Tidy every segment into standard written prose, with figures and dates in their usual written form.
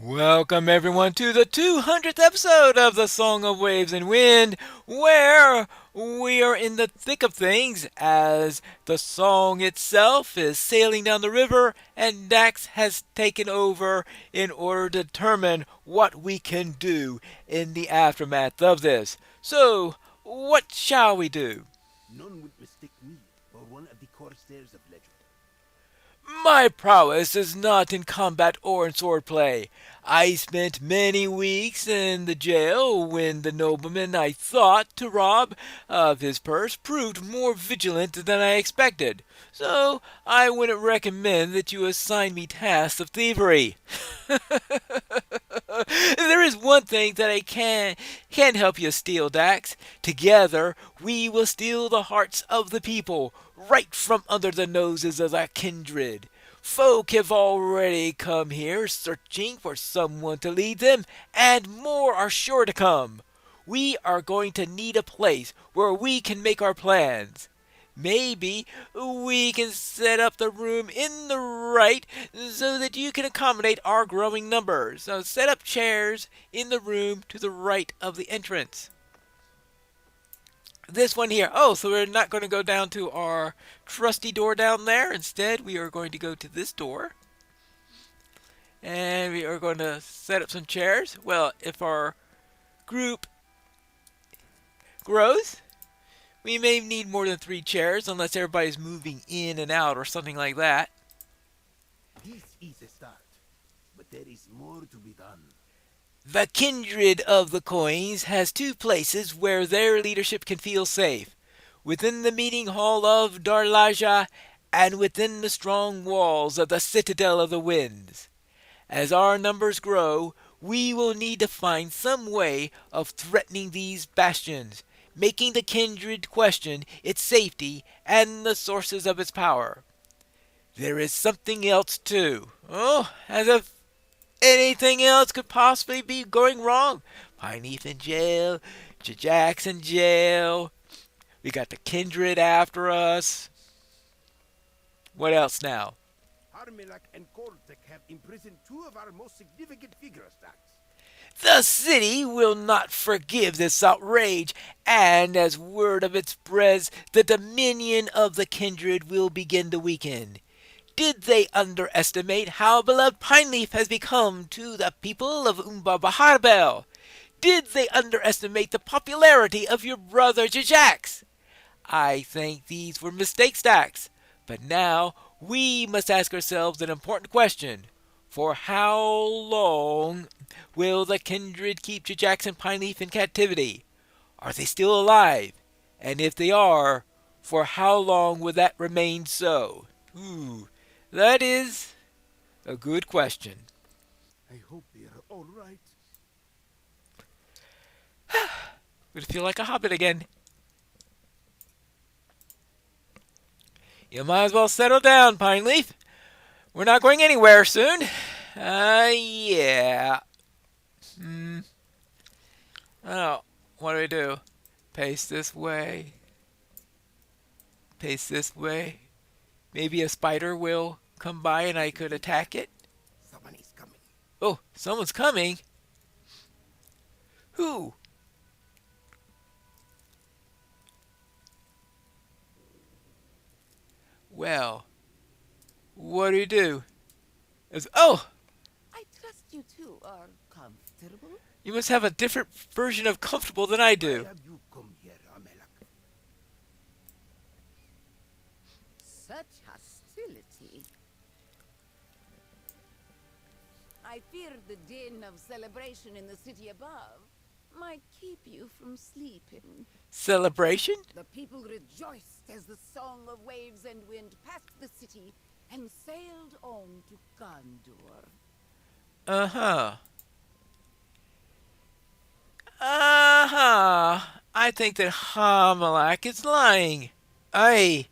Welcome everyone to the 200th episode of the Song of Waves and Wind, where we are in the thick of things as the song itself is sailing down the river and Dax has taken over in order to determine what we can do in the aftermath of this. So, what shall we do? None would mistake me for one of the corsairs of legend. My prowess is not in combat or in swordplay. I spent many weeks in the jail when the nobleman I thought to rob of his purse proved more vigilant than I expected. So I wouldn't recommend that you assign me tasks of thievery. There is one thing that I can help you steal, Dax. Together we will steal the hearts of the people, right from under the noses of the kindred. Folk have already come here searching for someone to lead them, and more are sure to come. We are going to need a place where we can make our plans. Maybe we can set up the room in the right so that you can accommodate our growing numbers. So set up chairs in the room to the right of the entrance. This one here. Oh, so we're not going to go down to our trusty door down there. Instead, we are going to go to this door. And we are going to set up some chairs. Well, if our group grows, we may need more than 3 chairs unless everybody's moving in and out or something like that. This is a start, but there is more to be done. The kindred of the coins has 2 places where their leadership can feel safe: within the meeting hall of Darlaja and within the strong walls of the Citadel of the Winds. As our numbers grow, we will need to find some way of threatening these bastions, making the kindred question its safety and the sources of its power. There is something else too. Oh, as if anything else could possibly be going wrong. Pineath in jail, Jack's in jail. We got the kindred after us. What else now? Harmelak and Kortek have imprisoned two of our most significant figures, Dax. The city will not forgive this outrage, and as word of it spreads, the dominion of the kindred will begin to weaken. Did they underestimate how beloved Pineleaf has become to the people of Baharbel? Did they underestimate the popularity of your brother Jajax? I think these were mistakes, Dax. But now we must ask ourselves an important question. For how long will the kindred keep Jajax and Pineleaf in captivity? Are they still alive? And if they are, for how long will that remain so? That is a good question. I hope they are all right. Would feel like a hobbit again. You might as well settle down, Pineleaf. We're not going anywhere soon. Yeah. Hmm. Oh, what do we do? Pace this way. Pace this way. Maybe a spider will come by and I could attack it. Someone is coming. Oh, someone's coming. Who? Well, what do we do? Oh, I trust you two are comfortable. you must have a different version of comfortable than I Why do. have you come here, Harmelak? Such hostility. I fear the din of celebration in the city above might keep you from sleeping. Celebration? The people rejoiced as the song of waves and wind passed the city and sailed on to Gondor. Uh huh. Uh huh. I think that Hamalak is lying. Aye,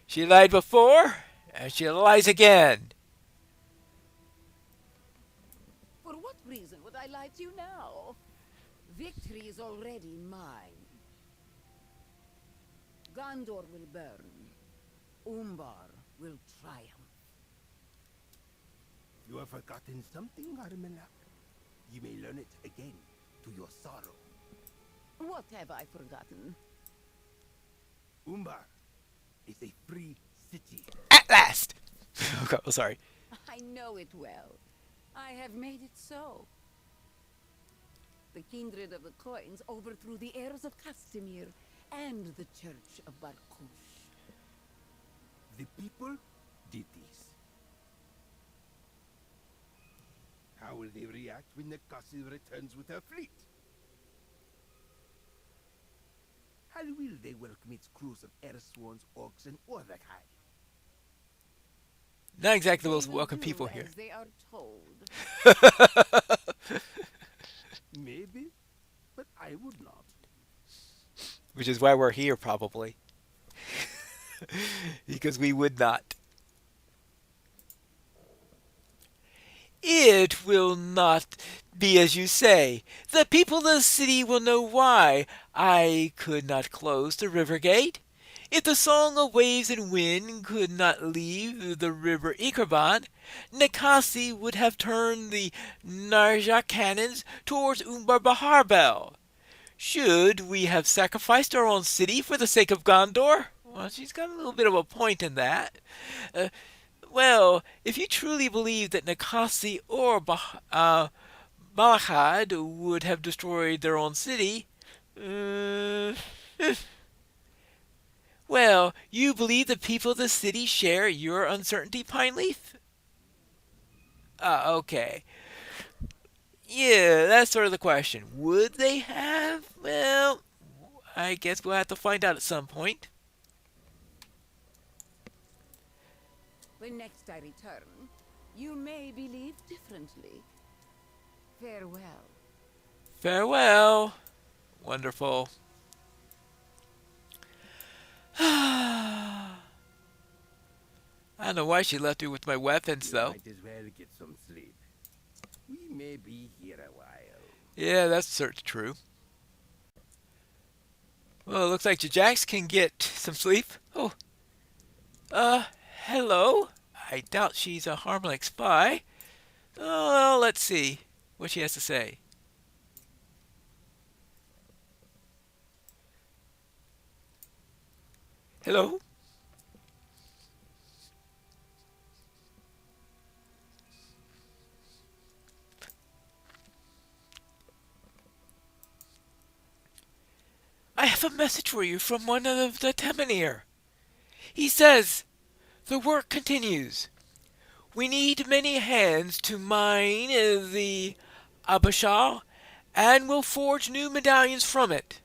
she lied before, and she lies again. For what reason would I lie to you now? Victory is already mine. Gondor will burn. Umbar will triumph. You have forgotten something, Harmelak? You may learn it again, to your sorrow. What have I forgotten? Umbar is a free city. At last! Okay, oh, sorry. I know it well. I have made it so. The kindred of the coins overthrew the heirs of Castamir and the Church of Barkush. The people did this. How will they react when Nekasi returns with her fleet? How will they welcome its crews of Ersworns, Orcs, and Orvakai? Not exactly the They most will welcome do people here. as they are told. Maybe, but I would not. Which is why we're here, probably. Because we would not. It will not be as you say. The people of the city will know why I could not close the river gate. If the song of waves and wind could not leave the river Ikerbad, Nekasi would have turned the Narja cannons towards Umbar Baharbel. Should we have sacrificed our own city for the sake of Gondor? Well, she's got a little bit of a point in that. Well, if you truly believe that Nekasi or Malachad would have destroyed their own city, well, you believe the people of the city share your uncertainty, Pineleaf? Okay. Yeah, that's sort of the question. Would they have? Well, I guess we'll have to find out at some point. When next I return, you may believe differently. Farewell. Farewell. Wonderful. I don't know why she left me with my weapons, You though. might as well get some sleep. We may be here a while. Yeah, that's certainly true. Well, it looks like Jax can get some sleep. Oh, hello? I doubt she's a Harmonic spy. Oh, well, let's see what she has to say. Hello? I have a message for you from one of the Temenir. He says, the work continues. We need many hands to mine the Abashal, and will forge new medallions from it.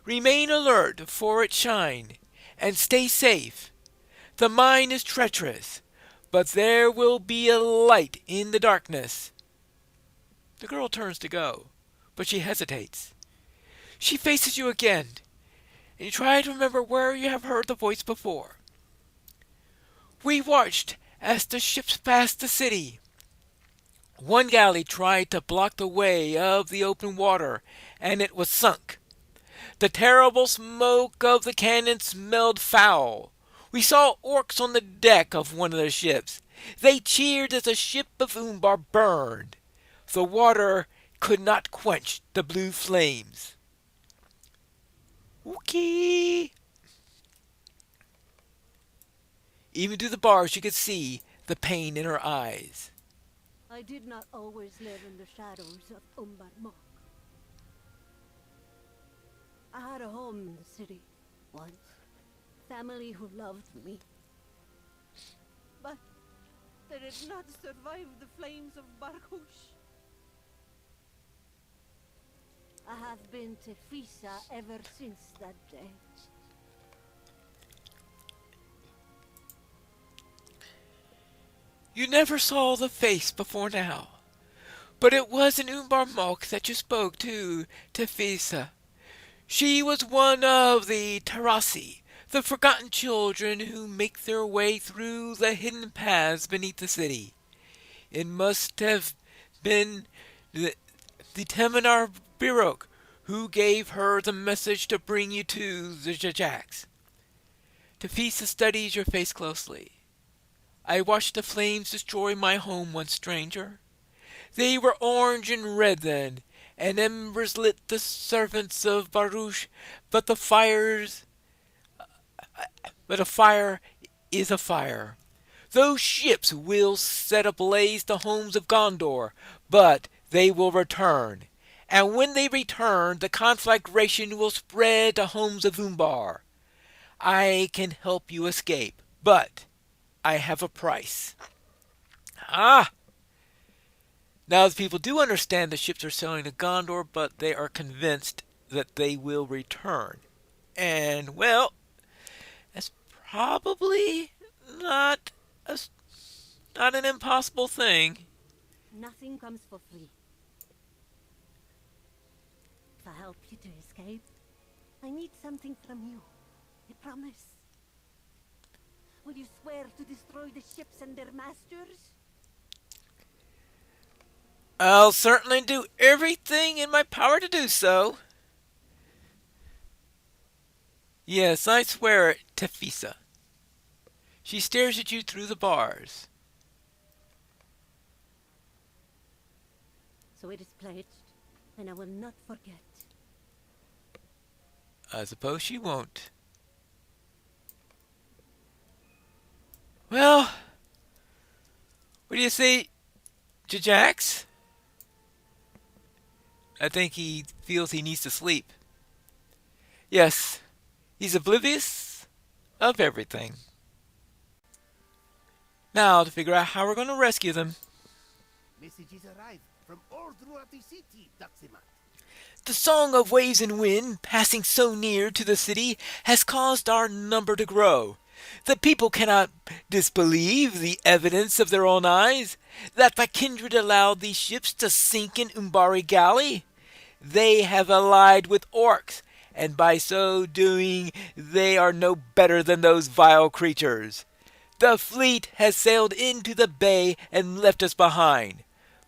Remain alert for its shine, and stay safe. The mine is treacherous, but there will be a light in the darkness. The girl turns to go, but she hesitates. She faces you again, and you try to remember where you have heard the voice before. We watched as the ships passed the city. One galley tried to block the way of the open water, and it was sunk. The terrible smoke of the cannon smelled foul. We saw orcs on the deck of one of the ships. They cheered as the ship of Umbar burned. The water could not quench the blue flames. Okay. Even through the bars you could see the pain in her eyes. I did not always live in the shadows of Umbar Mok. I had a home in the city once. Family who loved me. But they did not survive the flames of Barkush. I have been Tefisa ever since that day. You never saw the face before now, but it was in Umbar Mok that you spoke to Tefisa. She was one of the Tarasi, the forgotten children who make their way through the hidden paths beneath the city. It must have been the Temenar Birok who gave her the message to bring you to the Jajax. Tefisa studies your face closely. I watched the flames destroy my home once, stranger. They were orange and red then, and embers lit the servants of Baruch, but the fires but a fire is a fire. Those ships will set ablaze the homes of Gondor, but they will return. And when they return, the conflagration will spread to homes of Umbar. I can help you escape, but I have a price. Ah! Now the people do understand the ships are sailing to Gondor, but they are convinced that they will return. And, well, that's probably not a, not an impossible thing. Nothing comes for free. If I help you to escape, I need something from you. A promise. Will you swear to destroy the ships and their masters? I'll certainly do everything in my power to do so. Yes, I swear it, Tefisa. She stares at you through the bars. So it is pledged, and I will not forget. I suppose she won't. Well, what do you say to Jax? I think he feels he needs to sleep. Yes, he's oblivious of everything. Now to figure out how we're going to rescue them. Messages arrive from all throughout the city, Daximat. The song of waves and wind passing so near to the city has caused our number to grow. The people cannot disbelieve the evidence of their own eyes that the kindred allowed these ships to sink in Umbari Galley. They have allied with orcs, and by so doing they are no better than those vile creatures. The fleet has sailed into the bay and left us behind,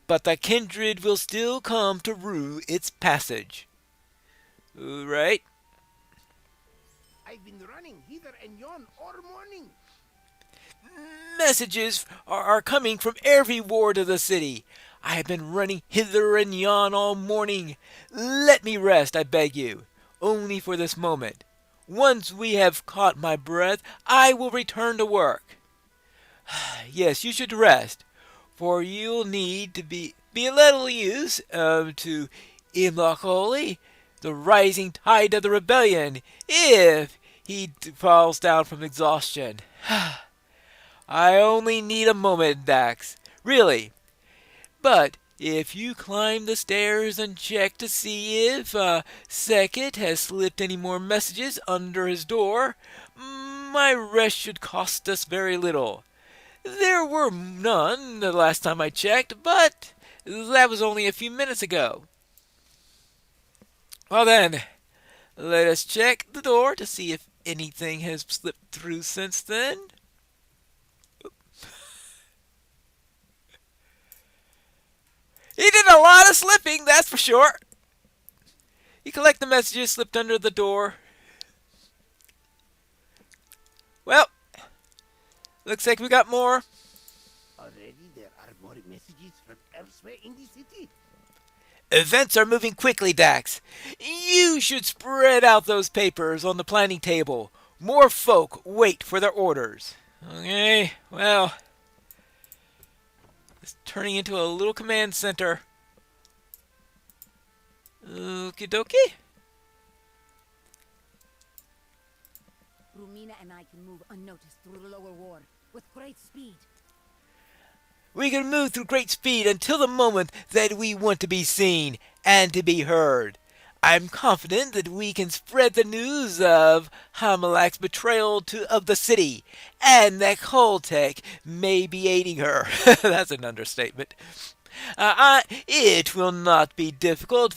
but the kindred will still come to rue its passage. Right? I've been running hither and yon all morning. Messages are coming from every ward of the city. I have been running hither and yon all morning. Let me rest, I beg you, only for this moment. Once we have caught my breath, I will return to work. Yes, you should rest, for you'll need to be a little used to Imlacholi, the rising tide of the rebellion, if he falls down from exhaustion. I only need a moment, Dax, really. But if you climb the stairs and check to see if Sekit has slipped any more messages under his door, my rest should cost us very little. There were none the last time I checked, but that was only a few minutes ago. Well then, let us check the door to see if anything has slipped through since then. He did a lot of slipping, that's for sure. You collect the messages slipped under the door. Well, looks like we got more. Already there are more messages from elsewhere in the city. Events are moving quickly, Dax. You should spread out those papers on the planning table. More folk wait for their orders. Okay, well, it's turning into a little command center. Okie dokie. Rumina and I can move unnoticed through the lower ward with great speed. We can move through great speed until the moment that we want to be seen and to be heard. I'm confident that we can spread the news of Hamalak's betrayal of the city, and that Koltek may be aiding her. That's an understatement. It will not be difficult.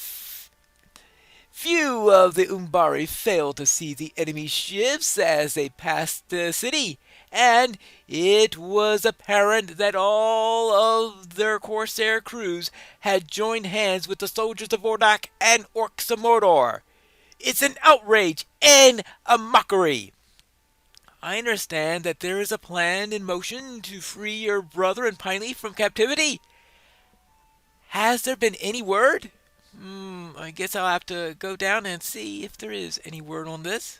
Few of the Umbari fail to see the enemy ships as they passed the city, and it was apparent that all of their corsair crews had joined hands with the soldiers of Ordak and Orcs of Mordor. It's an outrage and a mockery. I understand that there is a plan in motion to free your brother and Piney from captivity. Has there been any word? I guess I'll have to go down and see if there is any word on this.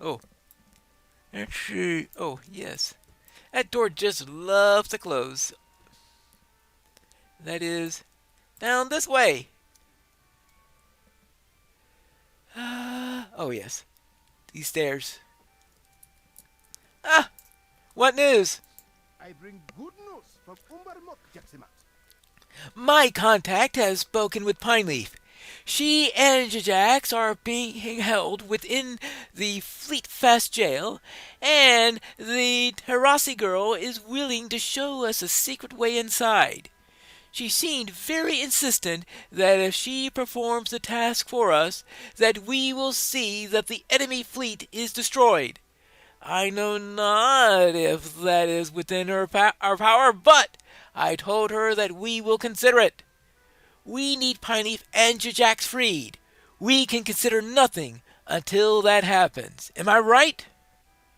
Oh, let's see. Oh, yes. That door just loves to close. That is down this way. Oh, yes. These stairs. Ah! What news? I bring good news from Umbarmok, Jaximat. My contact has spoken with Pineleaf. She and Jajax are being held within the Fleetfast jail, and the Terrasi girl is willing to show us a secret way inside. She seemed very insistent that if she performs the task for us, that we will see that the enemy fleet is destroyed. I know not if that is within our power, but I told her that we will consider it. We need Pineleaf and Jajax freed. We can consider nothing until that happens. Am I right?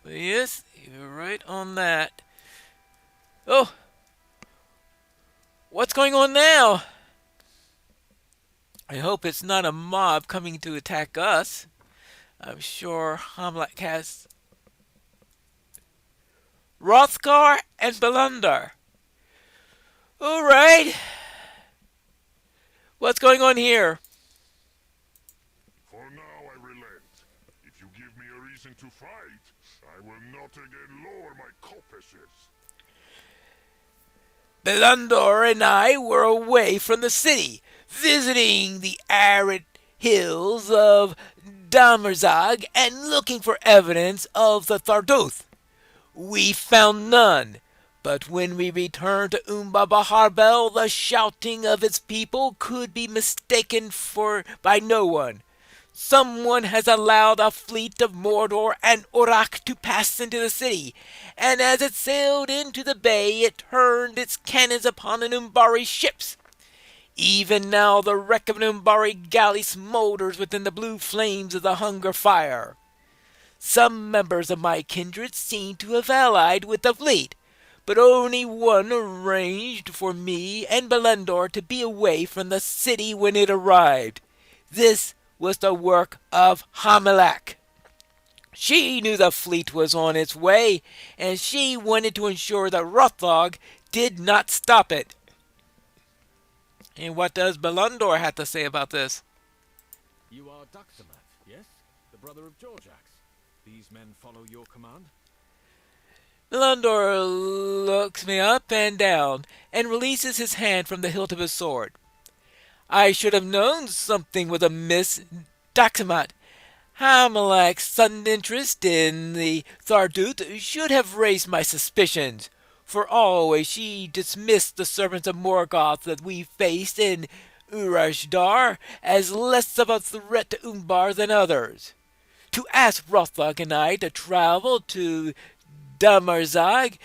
Yes, you're right on that. Oh, what's going on now? I hope it's not a mob coming to attack us. I'm sure Hamlet has Rothgar and Belunder. All right. What's going on here? For now I relent. If you give me a reason to fight, I will not again lower my coppices. Belunder and I were away from the city, visiting the arid hills of Damarzag and looking for evidence of the Tharduth. We found none, but when we returned to Baharbel, the shouting of its people could be mistaken by no one. Someone has allowed a fleet of Mordor and Uruk to pass into the city, and as it sailed into the bay, it turned its cannons upon the Umbari ships. Even now the wreck of an Umbari galley smolders within the blue flames of the hunger fire. Some members of my kindred seem to have allied with the fleet, but only one arranged for me and Belunder to be away from the city when it arrived. This was the work of Hamelak. She knew the fleet was on its way, and she wanted to ensure that Rothog did not stop it. And what does Belunder have to say about this? You are Daxamat, yes? The brother of Jorjax. These men follow your command? Belunder looks me up and down, and releases his hand from the hilt of his sword. I should have known something was amiss, Daxamat. Hamelak's sudden interest in the Tharduth should have raised my suspicions, for always she dismissed the servants of Morgoth that we faced in Urashdar as less of a threat to Umbar than others. To ask Rothog and I to travel to Damarzag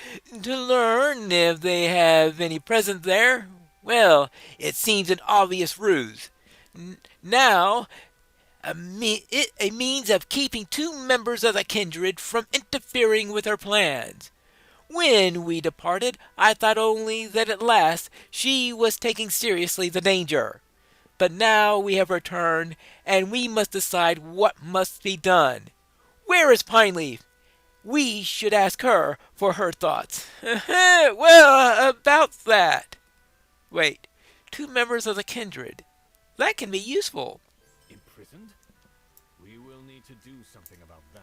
to learn if they have any present there, well, it seems an obvious ruse. Now, a means of keeping two members of the kindred from interfering with her plans. When we departed, I thought only that at last she was taking seriously the danger. But now we have returned, and we must decide what must be done. Where is Pineleaf? We should ask her for her thoughts. Well, about that. Wait, two members of the kindred. That can be useful. Imprisoned? We will need to do something about that.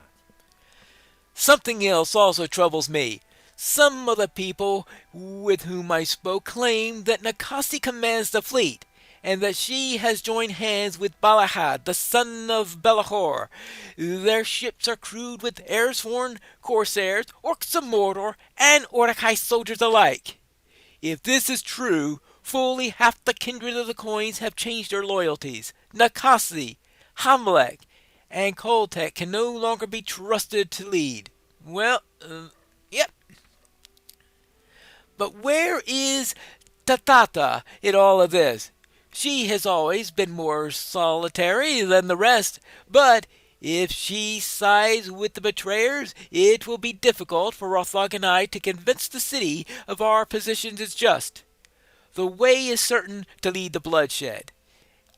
Something else also troubles me. Some of the people with whom I spoke claim that Nakasi commands the fleet, and that she has joined hands with Balahad, the son of Belahor. Their ships are crewed with Eresworn corsairs, Orcs of Mordor, and Uruk-hai soldiers alike. If this is true, fully half the kindred of the coins have changed their loyalties. Nakasi, Hamelek, and Koltek can no longer be trusted to lead. Well, yep. But where is Tatata in all of this? She has always been more solitary than the rest, but If she sides with the betrayers, it will be difficult for Hrothgar and I to convince the city of our position is just. The way is certain to lead to bloodshed.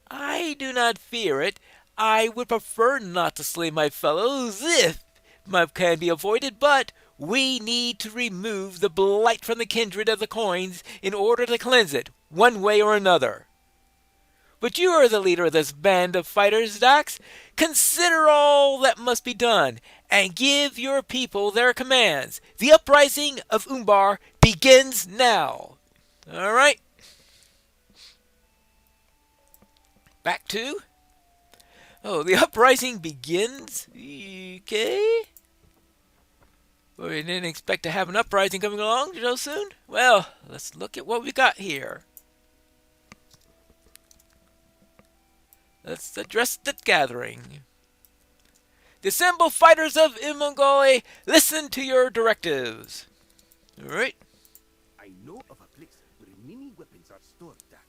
I do not fear it. I would prefer not to slay my fellows if it can be avoided, but we need to remove the blight from the kindred of the coins in order to cleanse it, one way or another. But you are the leader of this band of fighters, Dax. Consider all that must be done, and give your people their commands. The uprising of Umbar begins now. All right. Back to... Oh, the uprising begins? Okay. Well, we didn't expect to have an uprising coming along so soon. Well, let's look at what we got here. Let's address the gathering. Dissemble fighters of Imongole, listen to your directives. Alright. I know of a place where many weapons are stored, Dax.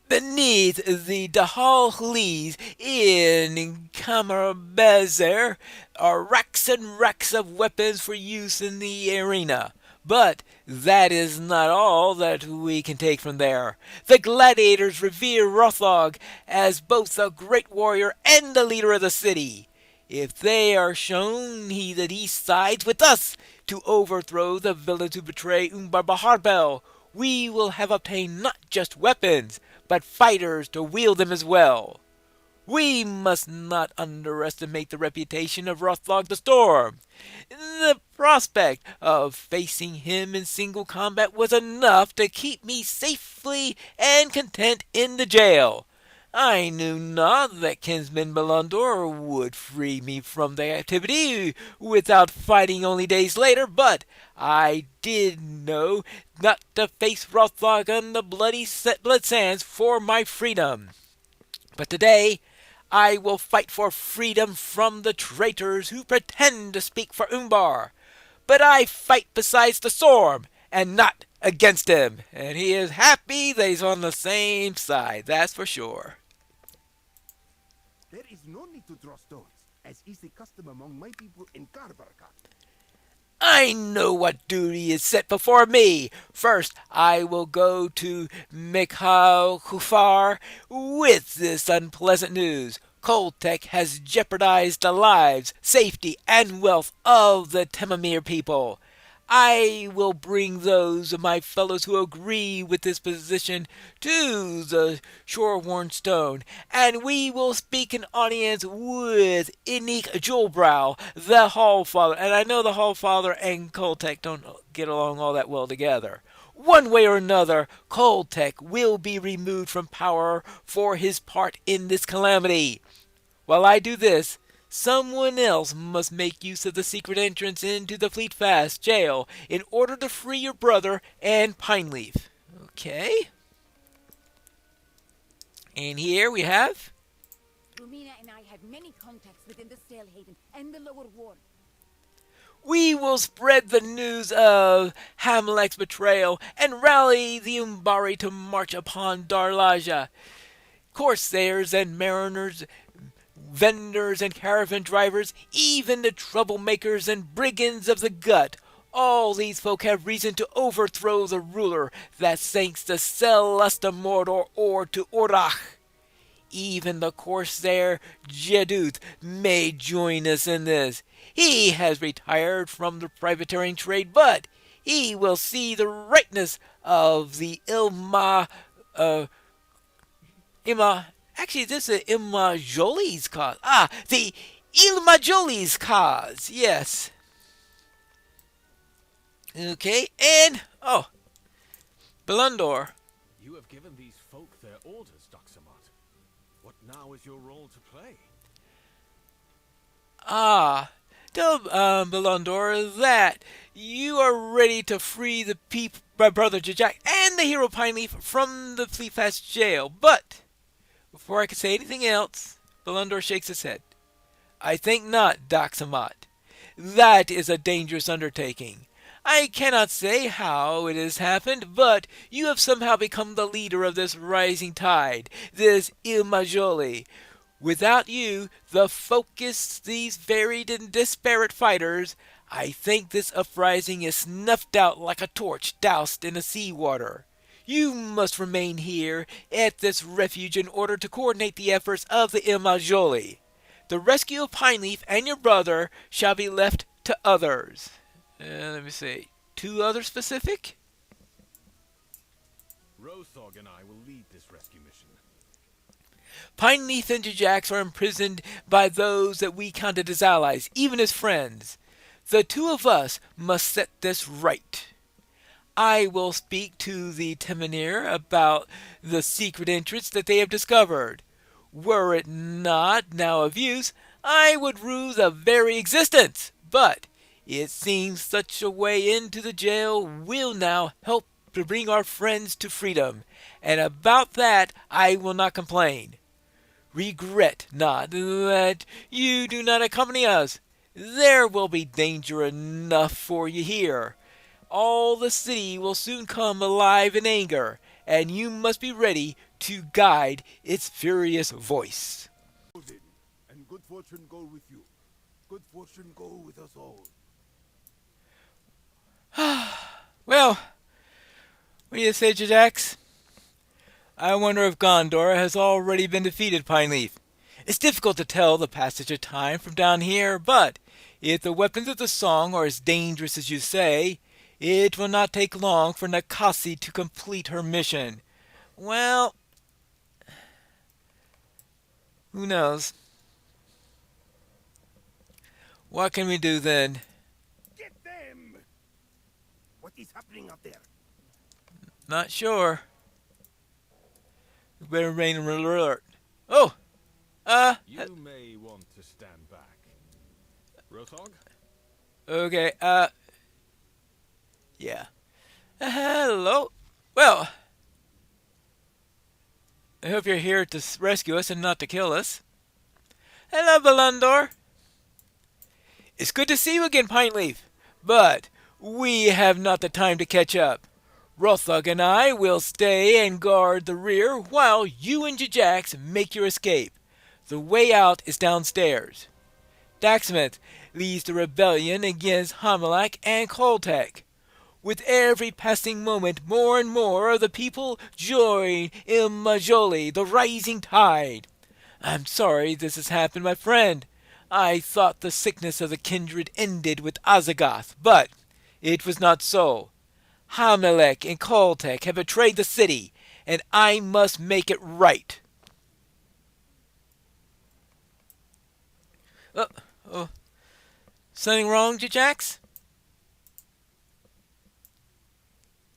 Beneath the Dahal Hlees in Kamarbezer are racks and racks of weapons for use in the arena. But that is not all that we can take from there. The gladiators revere Hrothgar as both a great warrior and the leader of the city. If they are shown that he sides with us to overthrow the villains who betray Umbar Baharbel, we will have obtained not just weapons, but fighters to wield them as well. We must not underestimate the reputation of Hrothgar the Storm. The prospect of facing him in single combat was enough to keep me safely and content in the jail. I knew not that kinsman Belundor would free me from the activity without fighting only days later, but I did know not to face Hrothgar on the blood sands for my freedom. But today I will fight for freedom from the traitors who pretend to speak for Umbar. But I fight beside the Storm, and not against him. And he is happy that he's on the same side, that's for sure. There is no need to draw stones, as is the custom among my people in Karbarkat. I know what duty is set before me. First, I will go to Mikhal Khufar with this unpleasant news. Koltek has jeopardized the lives, safety, and wealth of the Temamir people. I will bring those of my fellows who agree with this position to the Shoreworn Stone, and we will speak in audience with Inik Julbrow, the Hallfather. And I know the Hallfather and Koltek don't get along all that well together. One way or another, Koltek will be removed from power for his part in this calamity. While I do this, someone else must make use of the secret entrance into the Fleetfast jail in order to free your brother and Pineleaf. Okay. And here we have... Rumina and I have many contacts within the Stalehaven and the Lower Ward. We will spread the news of Hamlet's betrayal and rally the Umbari to march upon Darlaja. Corsairs and mariners, vendors and caravan drivers, even the troublemakers and brigands of the gut, all these folk have reason to overthrow the ruler that thanks to Celesta Mordor or to Orach. Even the corsair Jeduth may join us in this. He has retired from the privateering trade, but he will see the rightness of the Actually, this is Ilma Jolie's cause. The Ilma Jolie's cause. Yes. Okay, and... Belundor. You have given these folk their orders, Doxamat. What now is your role to play? Tell Belundor that you are ready to free the brother Jajak and the hero Pineleaf from the Fleetfast jail, but... Before I can say anything else, Belundor shakes his head. I think not, Doxamat. That is a dangerous undertaking. I cannot say how it has happened, but you have somehow become the leader of this rising tide, this Ilmajoli. Without you, the focus, these varied and disparate fighters, I think this uprising is snuffed out like a torch doused in a seawater. You must remain here at this refuge in order to coordinate the efforts of the Imajoli. The rescue of Pineleaf and your brother shall be left to others. Let me see. Two other specific? Rothog and I will lead this rescue mission. Pineleaf and Jajax are imprisoned by those that we counted as allies, even as friends. The two of us must set this right. I will speak to the Temenir about the secret entrance that they have discovered. Were it not now of use, I would rue the very existence. But it seems such a way into the jail will now help to bring our friends to freedom, and about that I will not complain. Regret not that you do not accompany us. There will be danger enough for you here. All the city will soon come alive in anger, and you must be ready to guide its furious voice. Then, and good fortune go with you. Good fortune go with us all. Well, what do you say, Jajax? I wonder if Gondor has already been defeated, Pineleaf. It's difficult to tell the passage of time from down here, but if the weapons of the song are as dangerous as you say, it will not take long for Nakasi to complete her mission. Well, who knows? What can we do then? Get them! What is happening up there? Not sure. We better remain alert. Oh! You may want to stand back. Rothog? Okay, yeah. Hello? Well, I hope you're here to rescue us and not to kill us. Hello, Balandor. It's good to see you again, Pineleaf, but we have not the time to catch up. Rothog and I will stay and guard the rear while you and Jajax make your escape. The way out is downstairs. Daxameth leads the rebellion against Hamelak and Koltek. With every passing moment, more and more of the people join Imajoli, the rising tide. I'm sorry this has happened, my friend. I thought the sickness of the kindred ended with Azagoth, but it was not so. Hamelek and Koltek have betrayed the city, and I must make it right. Something wrong, Jajax?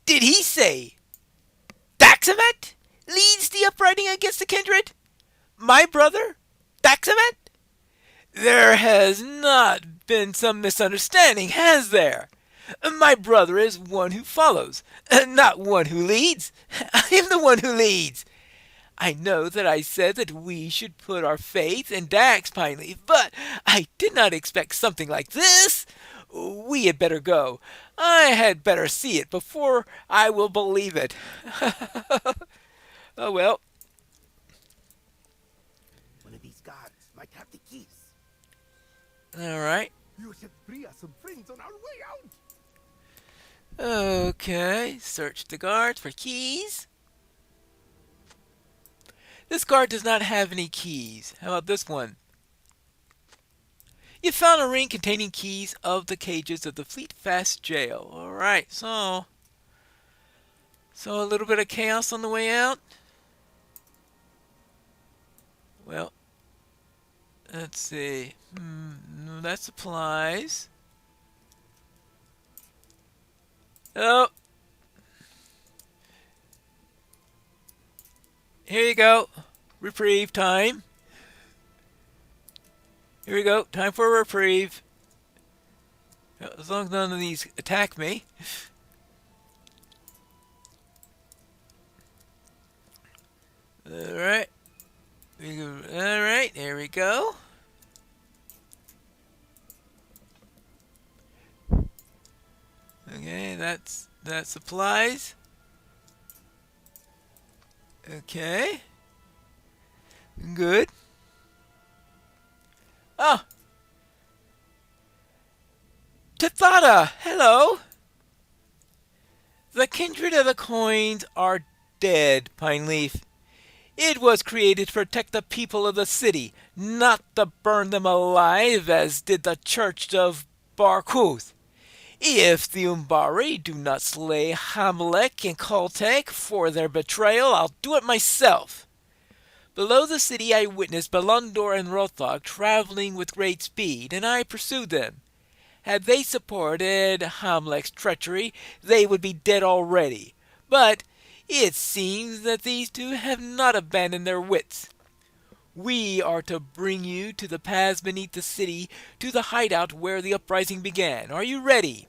Did he say Daxamet leads the uprising against the kindred? My brother, Daxamet? There has not been some misunderstanding, has there? My brother is one who follows, not one who leads. I am the one who leads. I know that I said that we should put our faith in Dax, Pineleaf, but I did not expect something like this. We had better go. I had better see it before I will believe it. Oh well. One of these guards might have the keys. All right. You should free us some friends on our way out. Okay. Search the guards for keys. This guard does not have any keys. How about this one? You found a ring containing keys of the cages of the Fleetfast jail. Alright, so a little bit of chaos on the way out. Well, let's see. No, that supplies. Oh. Here you go. Reprieve time. Here we go. Time for a reprieve. As long as none of these attack me. Alright. Alright, there we go. Okay, that supplies. Okay. Good. Ah, Tathata, hello. The kindred of the coins are dead, Pine Leaf. It was created to protect the people of the city, not to burn them alive as did the church of Barkuth. If the Umbari do not slay Hamlek and Koltek for their betrayal, I'll do it myself. Below the city I witnessed Belundor and Rothog traveling with great speed, and I pursued them. Had they supported Hamlek's treachery, they would be dead already. But it seems that these two have not abandoned their wits. We are to bring you to the paths beneath the city, to the hideout where the uprising began. Are you ready?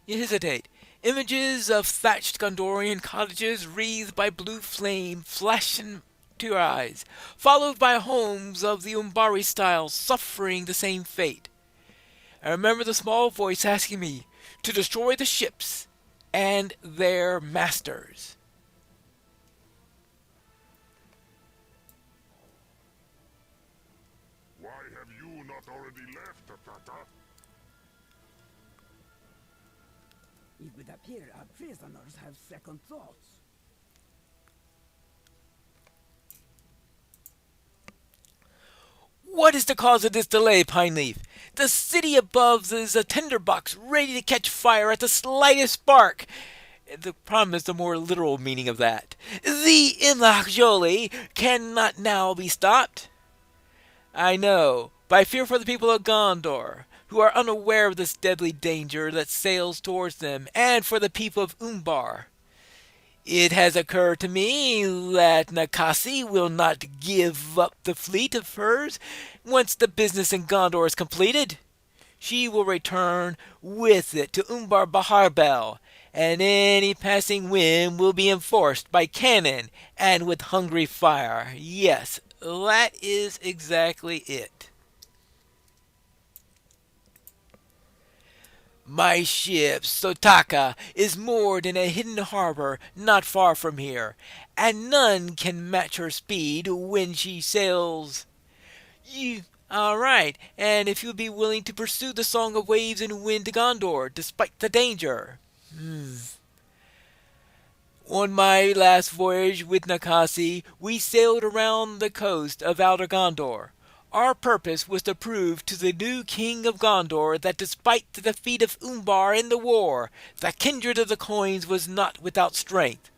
You hesitate. Images of thatched Gondorian cottages wreathed by blue flame flash into your eyes, followed by homes of the Umbari style suffering the same fate. I remember the small voice asking me to destroy the ships and their masters. Why have you not already left, Tatata? It would appear our prisoners have second thoughts. What is the cause of this delay, Pineleaf? The city above is a tinderbox ready to catch fire at the slightest spark. The problem is the more literal meaning of that. The Imlach Jolie cannot now be stopped. I know, but I fear for the people of Gondor, who are unaware of this deadly danger that sails towards them, and for the people of Umbar. It has occurred to me that Nakasi will not give up the fleet of hers once the business in Gondor is completed. She will return with it to Umbar Baharbel, and any passing wind will be enforced by cannon and with hungry fire. Yes, that is exactly it. My ship, Sotaka, is moored in a hidden harbor not far from here, and none can match her speed when she sails. All right, and if you'd be willing to pursue the Song of Waves and Wind to Gondor, despite the danger. On my last voyage with Nakasi, we sailed around the coast of Outer Gondor. Our purpose was to prove to the new king of Gondor that despite the defeat of Umbar in the war, the kindred of the coins was not without strength.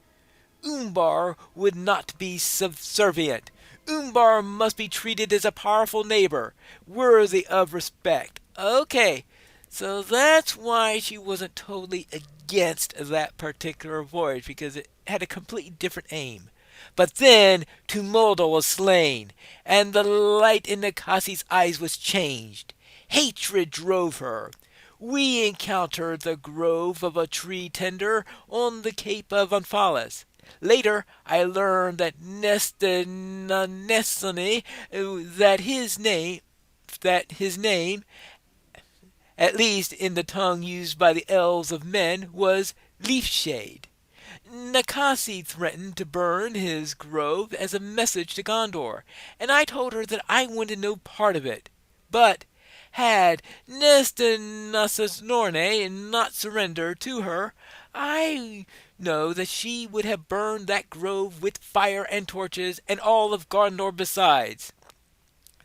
Umbar would not be subservient. Umbar must be treated as a powerful neighbor, worthy of respect. Okay, so that's why she wasn't totally against that particular voyage, because it had a completely different aim. But then Tumuldo was slain, and the light in Nakasi's eyes was changed. Hatred drove her. We encountered the grove of a tree tender on the Cape of Umphalis. Later, I learned that Nesone, that his name, at least in the tongue used by the elves of men, was Leafshade. Nakasi threatened to burn his grove as a message to Gondor, and I told her that I wanted no part of it. But had Nestor not surrendered to her, I know that she would have burned that grove with fire and torches, and all of Gondor besides.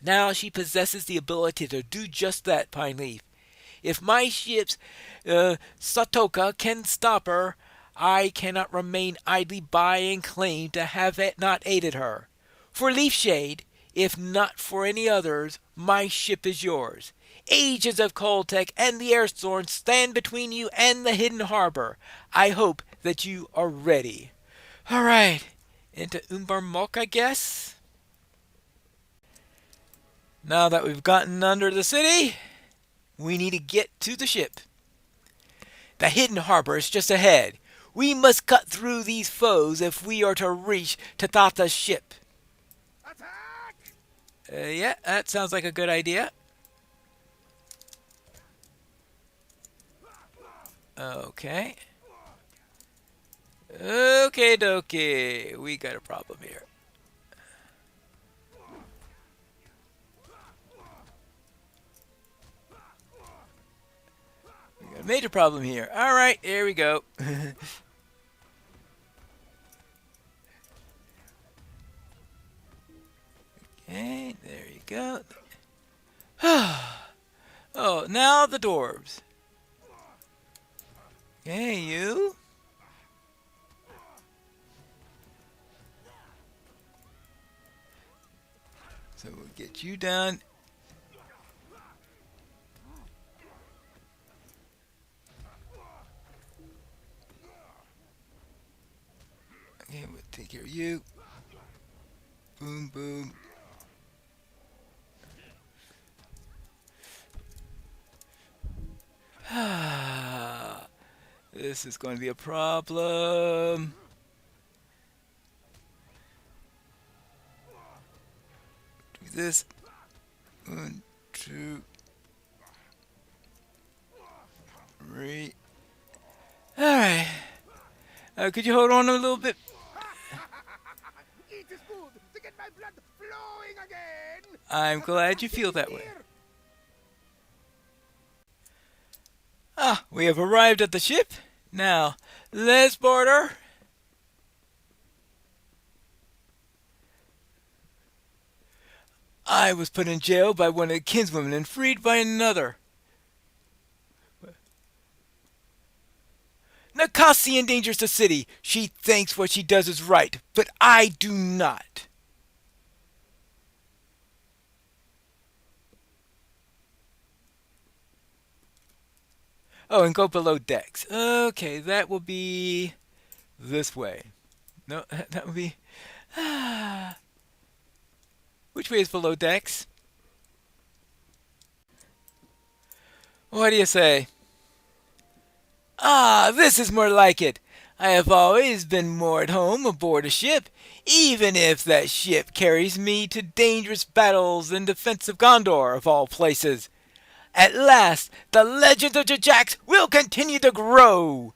Now she possesses the ability to do just that, Pineleaf. If my ship's Satoka can stop her, I cannot remain idly by and claim to have not aided her. For Leafshade, if not for any others, my ship is yours. Ages of Koltek and the Airthorn stand between you and the hidden harbor. I hope that you are ready. All right, into Umbar Mok, I guess. Now that we've gotten under the city, we need to get to the ship. The hidden harbor is just ahead. We must cut through these foes if we are to reach Tathata's ship. Attack! Yeah, that sounds like a good idea. Okay. Okay, dokie. We got a problem here. Major problem here. All right, here we go. Okay, there you go. Oh, now the dwarves. Okay, you. So we'll get you done. Okay, we'll take care of you. Boom, boom. This is going to be a problem. Do this. 1, 2, 3. All right. Could you hold on a little bit? It is good to get my blood flowing again. I'm glad you feel that way. Ah, we have arrived at the ship. Now, let's board her. I was put in jail by one of the kinswomen and freed by another. Nakasi endangers the city. She thinks what she does is right, but I do not. Oh, and go below decks. Okay, that will be this way. No, that would be... Which way is below decks? What do you say? Ah, this is more like it. I have always been more at home aboard a ship, even if that ship carries me to dangerous battles in defense of Gondor, of all places. At last, the legend of Jorjax will continue to grow.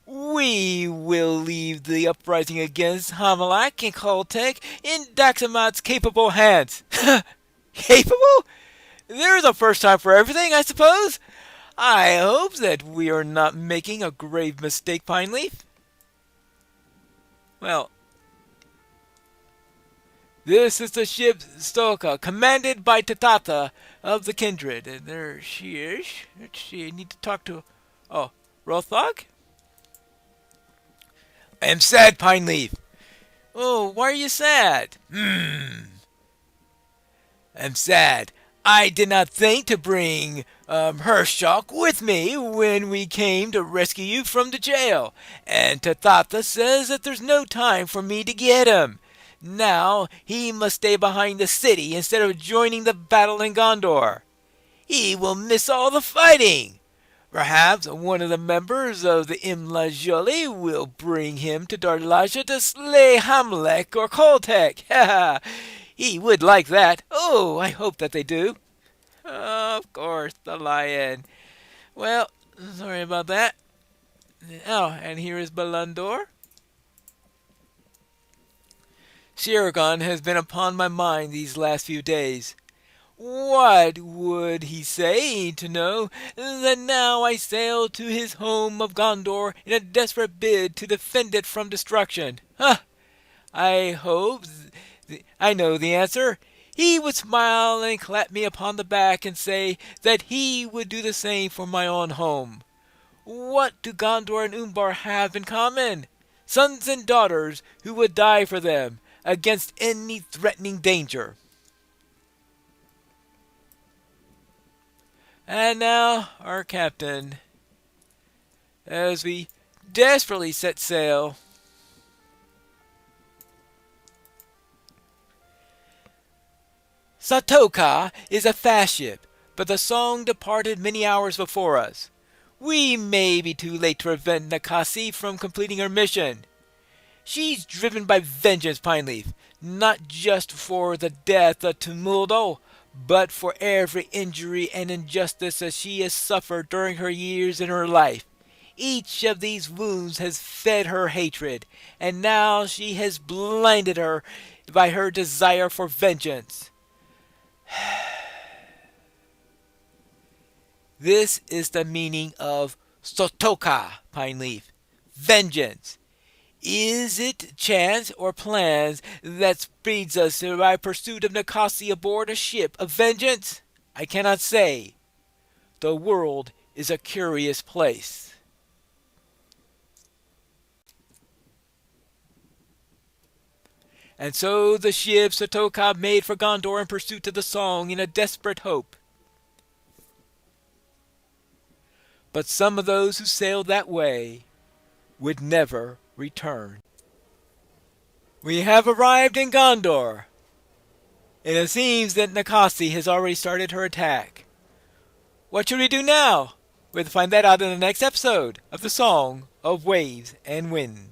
We will leave the uprising against Hamalak and Koltek in Daxamat's capable hands. Capable? There's a first time for everything, I suppose. I hope that we are not making a grave mistake, Pineleaf. Well, this is the ship Stoka, commanded by Tatata of the Kindred. And there she is. Let's see, I need to talk to... Oh, Rothog? I am sad, Pineleaf. Oh, why are you sad? I'm sad. I did not think to bring Hershok with me when we came to rescue you from the jail. And Tathatha says that there's no time for me to get him. Now he must stay behind the city instead of joining the battle in Gondor. He will miss all the fighting. Perhaps one of the members of the Imla Joli will bring him to Darlaja to slay Hamlek or Koltek. He would like that. Oh, I hope that they do. Of course, the lion. Well, sorry about that. Oh, and here is Balandor. Shiragon has been upon my mind these last few days. What would he say to know that now I sail to his home of Gondor in a desperate bid to defend it from destruction? I hope I know the answer. He would smile and clap me upon the back and say that he would do the same for my own home. What do Gondor and Umbar have in common? Sons and daughters who would die for them against any threatening danger. And now our captain, as we desperately set sail. Satoka is a fast ship, but the Song departed many hours before us. We may be too late to prevent Nakasi from completing her mission. She's driven by vengeance, Pineleaf, not just for the death of Tumuldo, but for every injury and injustice that she has suffered during her years in her life. Each of these wounds has fed her hatred, and now she has blinded her by her desire for vengeance. This is the meaning of Sotoka, pine leaf. Vengeance. Is it chance or plans that speeds us in our pursuit of Nicasia aboard a ship of vengeance? I cannot say. The world is a curious place. And so the ship Sotoka made for Gondor in pursuit of the song in a desperate hope. But some of those who sailed that way would never return. We have arrived in Gondor, and it seems that Nicasia has already started her attack. What should we do now? We'll find that out in the next episode of The Song of Waves and Wind.